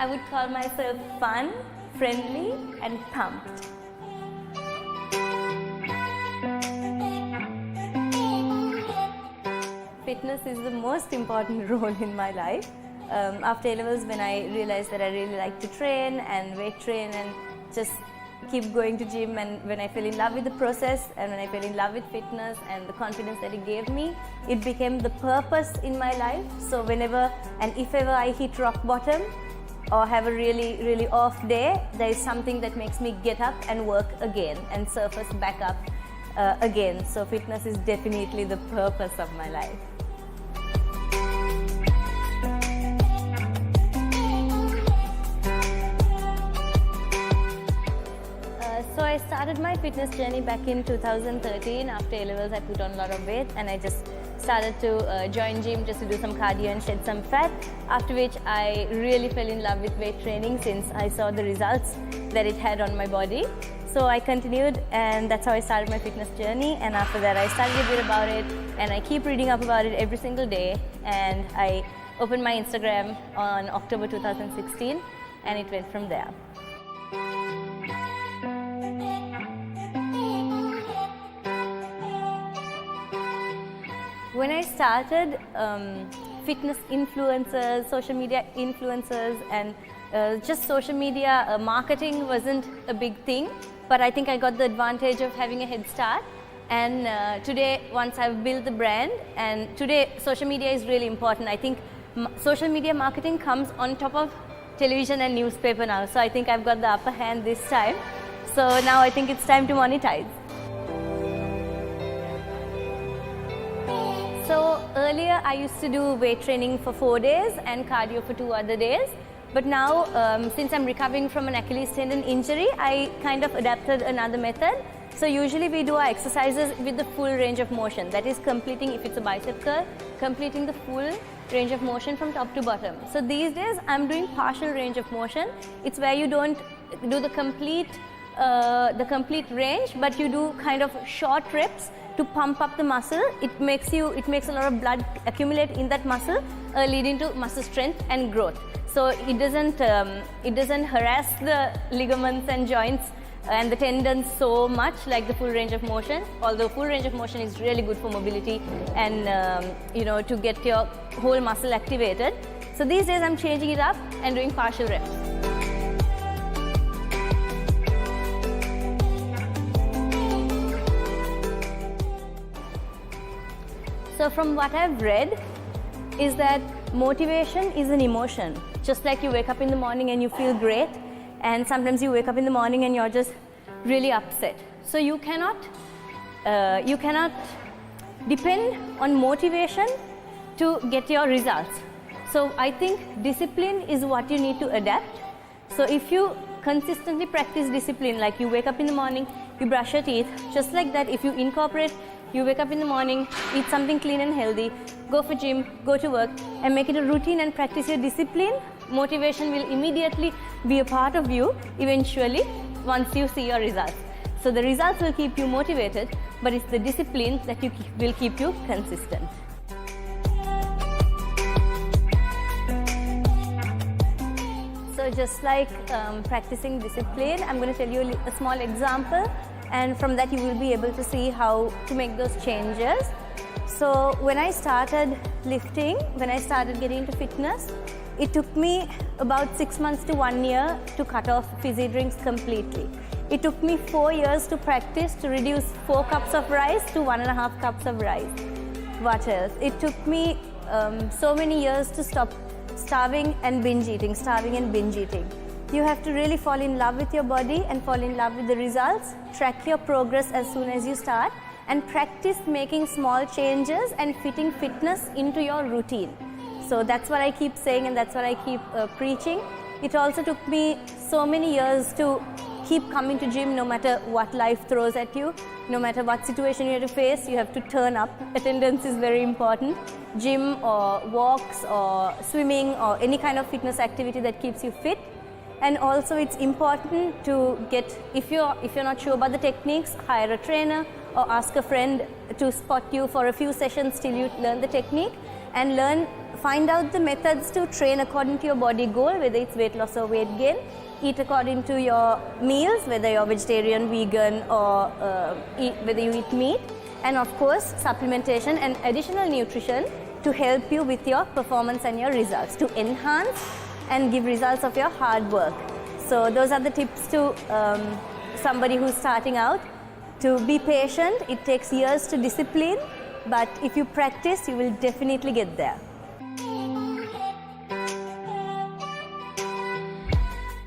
I would call myself fun, friendly and pumped. Fitness is the most important role in my life. After A-levels, when I realized that I really like to train and weight train and just keep going to gym, and when I fell in love with the process and when I fell in love with fitness and the confidence that it gave me, it became the purpose in my life. So whenever and if ever I hit rock bottom or have a really off day, there is something that makes me get up and work again and surface back up again. So fitness is definitely the purpose of my life. So I started my fitness journey back in 2013. After A-levels, I put on a lot of weight and I just started to join gym just to do some cardio and shed some fat. After which I really fell in love with weight training since I saw the results that it had on my body. So I continued, and that's how I started my fitness journey. And after that I studied a bit about it and I keep reading up about it every single day. And I opened my Instagram on October 2016 and it went from there. When I started, fitness influencers, social media influencers and just social media marketing wasn't a big thing, but I think I got the advantage of having a head start. And today, once I've built the brand, and today social media is really important. I think social media marketing comes on top of television and newspaper now, so I think I've got the upper hand this time. So now I think it's time to monetize. So earlier I used to do weight training for 4 days and cardio for 2 other days. But now, since I'm recovering from an Achilles tendon injury, I kind of adapted another method. So usually we do our exercises with the full range of motion. That is completing, if it's a bicep curl, completing the full range of motion from top to bottom. So these days I'm doing partial range of motion. It's where you don't do the complete range, but you do kind of short reps to pump up the muscle. It makes a lot of blood accumulate in that muscle, leading to muscle strength and growth. So it doesn't harass the ligaments and joints and the tendons so much like the full range of motion. Although full range of motion is really good for mobility and to get your whole muscle activated. So these days I'm changing it up and doing partial reps. So from what I've read is that motivation is an emotion. Just like you wake up in the morning and you feel great, and sometimes you wake up in the morning and you're just really upset. So you cannot depend on motivation to get your results. So I think discipline is what you need to adapt. So if you consistently practice discipline, like you wake up in the morning, you brush your teeth, just like that, if you incorporate, you wake up in the morning, eat something clean and healthy, go for gym, go to work and make it a routine and practice your discipline, motivation will immediately be a part of you eventually once you see your results. So the results will keep you motivated, but it's the discipline that will keep you consistent. So just like practicing discipline, I'm going to tell you a small example. And from that you will be able to see how to make those changes. So when I started lifting, when I started getting into fitness, it took me about 6 months to 1 year to cut off fizzy drinks completely. It took me 4 years to practice to reduce 4 cups of rice to 1.5 cups of rice. What else? It took me so many years to stop starving and binge eating. You have to really fall in love with your body and fall in love with the results. Track your progress as soon as you start and practice making small changes and fitting fitness into your routine. So that's what I keep saying and that's what I keep preaching. It also took me so many years to keep coming to gym no matter what life throws at you. No matter what situation you have to face, you have to turn up. Attendance is very important. Gym or walks or swimming or any kind of fitness activity that keeps you fit. And also it's important to get, if you're not sure about the techniques, hire a trainer or ask a friend to spot you for a few sessions till you learn the technique, and learn find out the methods to train according to your body goal, whether it's weight loss or weight gain. Eat according to your meals, whether you're vegetarian, vegan, or whether you eat meat. And of course, supplementation and additional nutrition to help you with your performance and your results, to enhance and give results of your hard work. So those are the tips to somebody who's starting out. To be patient, it takes years to discipline, but if you practice, you will definitely get there.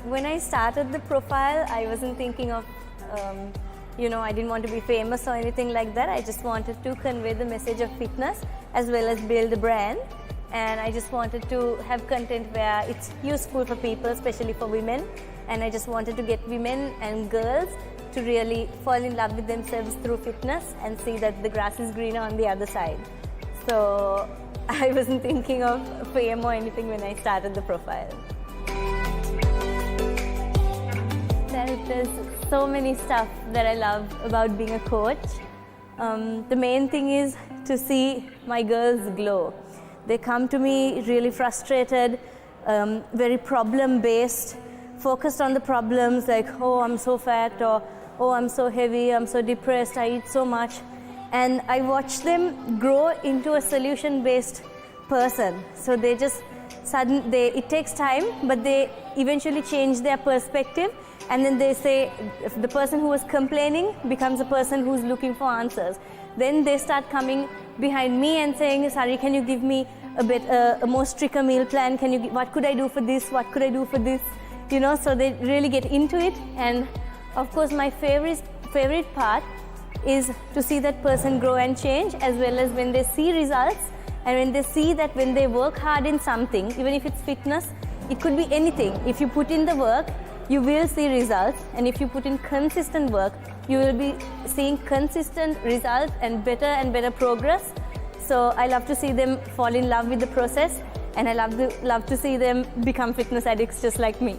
When I started the profile, I wasn't thinking of, I didn't want to be famous or anything like that. I just wanted to convey the message of fitness as well as build a brand. And I just wanted to have content where it's useful for people, especially for women. And I just wanted to get women and girls to really fall in love with themselves through fitness and see that the grass is greener on the other side. So I wasn't thinking of fame or anything when I started the profile. There's so many stuff that I love about being a coach. The main thing is to see my girls glow. They come to me really frustrated, very problem-based, focused on the problems like, oh, I'm so fat, or oh, I'm so heavy, I'm so depressed, I eat so much. And I watch them grow into a solution-based person. So they just it takes time, but they eventually change their perspective. And then they say, the person who was complaining becomes a person who's looking for answers. Then they start coming behind me and saying, Sari, can you give me a more stricter meal plan? What could I do for this? What could I do for this? So they really get into it. And of course, my favorite part is to see that person grow and change, as well as when they see results and when they see that when they work hard in something, even if it's fitness, it could be anything. If you put in the work, you will see results, and if you put in consistent work, you will be seeing consistent results and better progress. So I love to see them fall in love with the process, and I love to see them become fitness addicts just like me.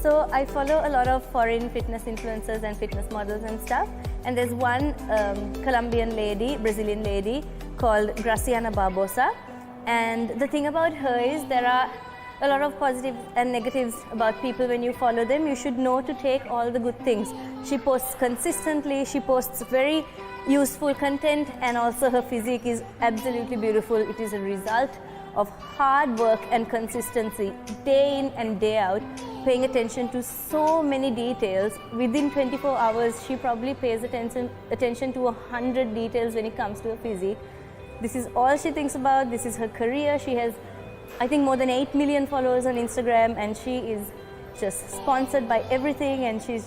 So I follow a lot of foreign fitness influencers and fitness models and stuff. And there's one Brazilian lady called Graciana Barbosa. And the thing about her is there are a lot of positives and negatives about people when you follow them. You should know to take all the good things. She posts consistently, she posts very useful content, and also her physique is absolutely beautiful. It is a result of hard work and consistency, day in and day out, paying attention to so many details. Within 24 hours, she probably pays attention to 100 details when it comes to her physique. This is all she thinks about. This is her career. She has, I think, more than 8 million followers on Instagram, and she is just sponsored by everything, and she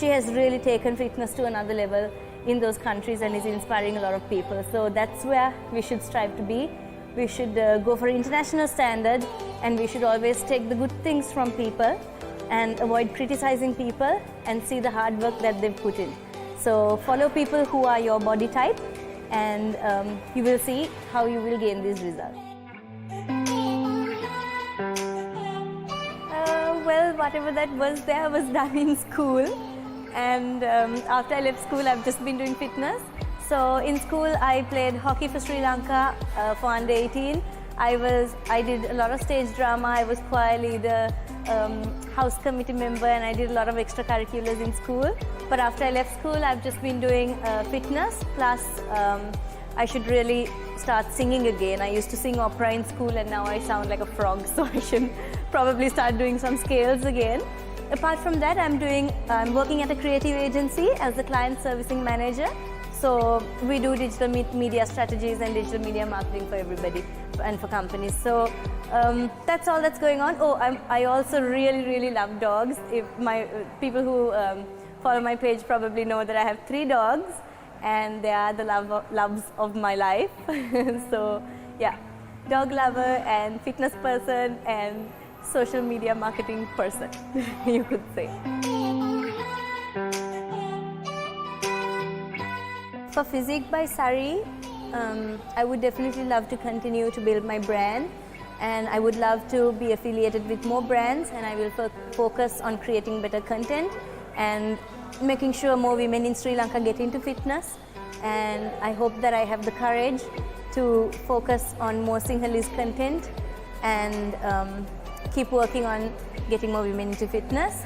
has really taken fitness to another level in those countries and is inspiring a lot of people. So that's where we should strive to be. We should go for international standard, and we should always take the good things from people and avoid criticizing people and see the hard work that they've put in. So follow people who are your body type, and you will see how you will gain these results. Well, whatever that was there was done in school, and after I left school, I've just been doing fitness. So in school, I played hockey for Sri Lanka for under 18. I did a lot of stage drama. I was choir leader, house committee member, and I did a lot of extracurriculars in school. But after I left school, I've just been doing fitness. Plus, I should really start singing again. I used to sing opera in school, and now I sound like a frog. So I should probably start doing some scales again. Apart from that, I'm working at a creative agency as the client servicing manager. So we do digital media strategies and digital media marketing for everybody and for companies. So that's all that's going on. Oh, I also really love dogs. If people who follow my page probably know that I have 3 dogs, and they are the loves of my life. So yeah, dog lover and fitness person and social media marketing person, you could say. For Physique by Sari, I would definitely love to continue to build my brand, and I would love to be affiliated with more brands, and I will focus on creating better content and making sure more women in Sri Lanka get into fitness. And I hope that I have the courage to focus on more Sinhalese content and keep working on getting more women into fitness.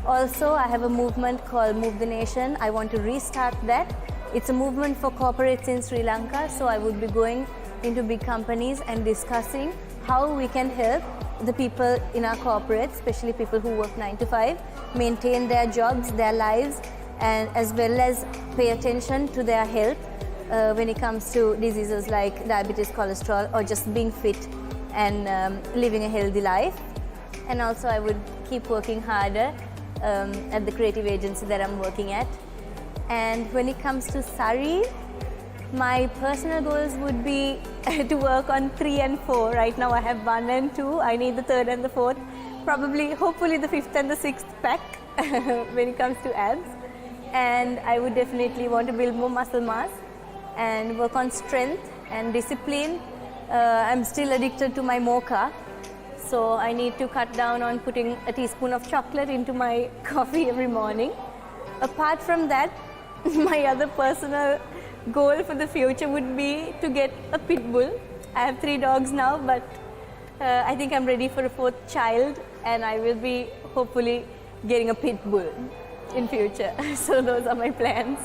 Also, I have a movement called Move the Nation. I want to restart that. It's a movement for corporates in Sri Lanka, so I would be going into big companies and discussing how we can help the people in our corporates, especially people who work 9 to 5, maintain their jobs, their lives, and as well as pay attention to their health when it comes to diseases like diabetes, cholesterol, or just being fit and living a healthy life. And also I would keep working harder at the creative agency that I'm working at. And when it comes to Surrey, my personal goals would be to work on 3 and 4. Right now I have 1 and 2. I need the 3rd and the 4th. Probably, hopefully the 5th and the 6th pack when it comes to abs. And I would definitely want to build more muscle mass and work on strength and discipline. I'm still addicted to my mocha, so I need to cut down on putting a teaspoon of chocolate into my coffee every morning. Apart from that, my other personal goal for the future would be to get a pit bull. I have 3 dogs now, but I think I'm ready for a 4th child, and I will be hopefully getting a pit bull in future. So those are my plans.